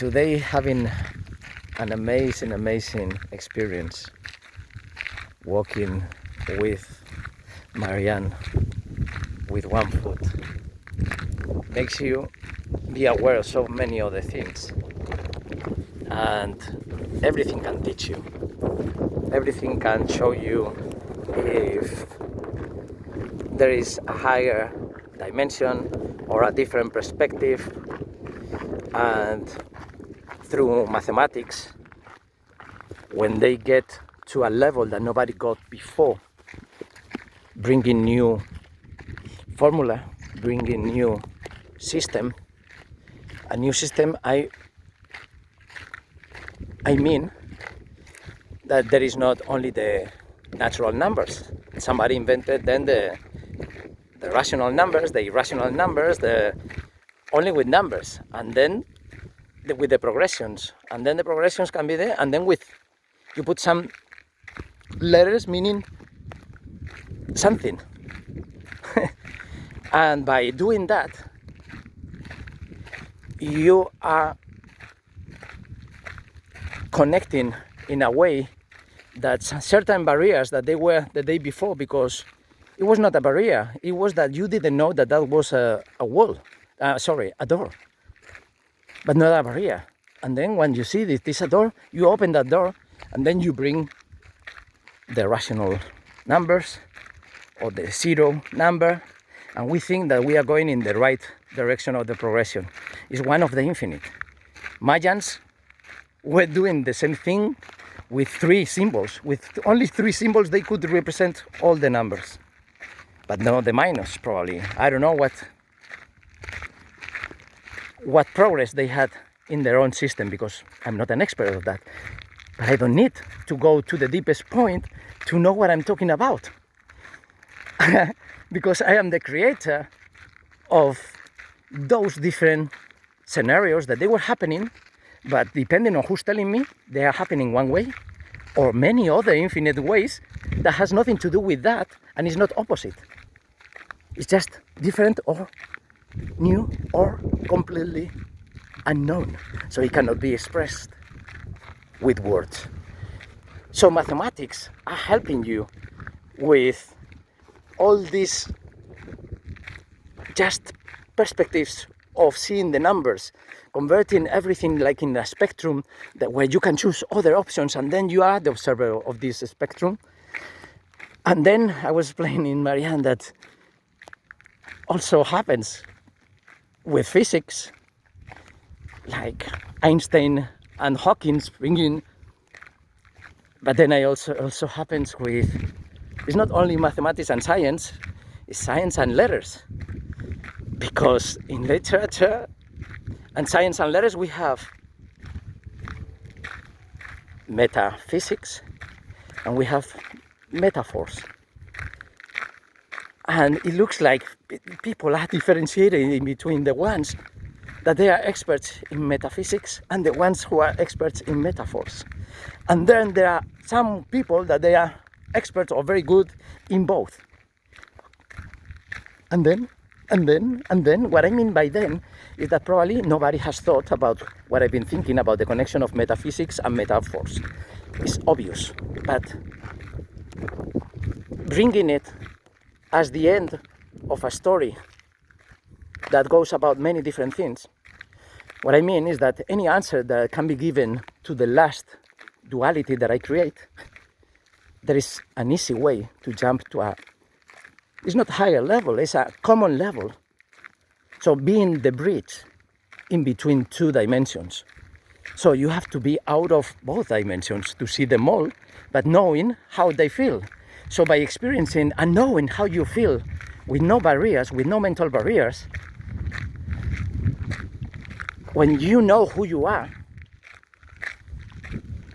Today having an amazing experience walking with Marianne with one foot makes you be aware of so many other things, and everything can teach you, everything can show you if there is a higher dimension or a different perspective. And through mathematics, when they get to a level that nobody got before, bringing new formula, bringing new system, a new system, I mean that there is not only the natural numbers. Somebody invented then the rational numbers, the irrational numbers, only with numbers, and then with the progressions, and then the progressions can be there, and then with you put some letters meaning something. And by doing that, you are connecting in a way that certain barriers that they were the day before, because it was not a barrier, it was that you didn't know that that was a wall, a door, but not a barrier. And then when you see this is a door, you open that door, and then you bring the rational numbers or the zero number, and we think that we are going in the right direction of the progression. It's one of the infinite. Mayans were doing the same thing with three symbols. With only three symbols, they could represent all the numbers, but not the minus, probably. I don't know what progress they had in their own system, because I'm not an expert of that. But I don't need to go to the deepest point to know what I'm talking about. Because I am the creator of those different scenarios that they were happening, but depending on who's telling me, they are happening one way or many other infinite ways that has nothing to do with that, and is not opposite. It's just different or new or completely unknown, so it cannot be expressed with words. So mathematics are helping you with all these just perspectives of seeing the numbers, converting everything like in a spectrum that where you can choose other options, and then you are the observer of this spectrum. And then I was explaining Marianne that also happens with physics, like Einstein and Hawking bringing, but then I also happens with, it's not only mathematics and science, it's science and letters, because in literature and science and letters we have metaphysics and we have metaphors, and it looks like people are differentiating in between the ones that they are experts in metaphysics and the ones who are experts in metaphors. And then there are some people that they are experts or very good in both. And then what I mean by then is that probably nobody has thought about what I've been thinking about the connection of metaphysics and metaphors. It's obvious, but bringing it as the end of a story that goes about many different things, what I mean is that any answer that can be given to the last duality that I create, there is an easy way to jump to it's not higher level, it's a common level. So being the bridge in between two dimensions. So you have to be out of both dimensions to see them all, but knowing how they feel. So by experiencing and knowing how you feel with no barriers, with no mental barriers, when you know who you are,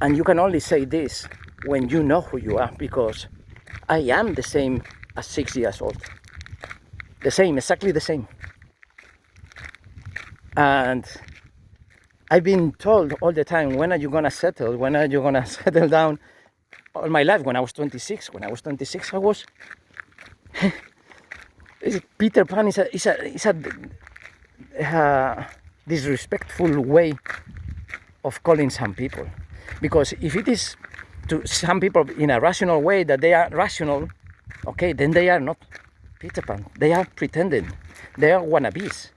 and you can only say this when you know who you are, because I am the same as 6 years old. The same, exactly the same. And I've been told all the time, when are you gonna settle? When are you gonna settle down? All my life, when I was 26, I was Peter Pan is a disrespectful way of calling some people. Because if it is to some people in a rational way that they are rational, okay, then they are not Peter Pan. They are pretending. They are wannabes.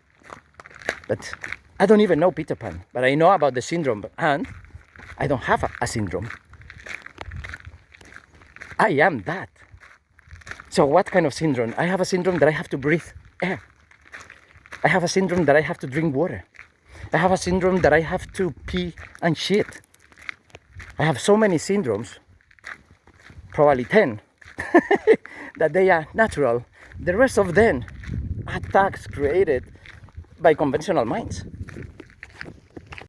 But I don't even know Peter Pan, but I know about the syndrome, and I don't have a syndrome. I am that. So what kind of syndrome? I have a syndrome that I have to breathe air. I have a syndrome that I have to drink water. I have a syndrome that I have to pee and shit. I have so many syndromes, probably 10, that they are natural. The rest of them are attacks created by conventional minds.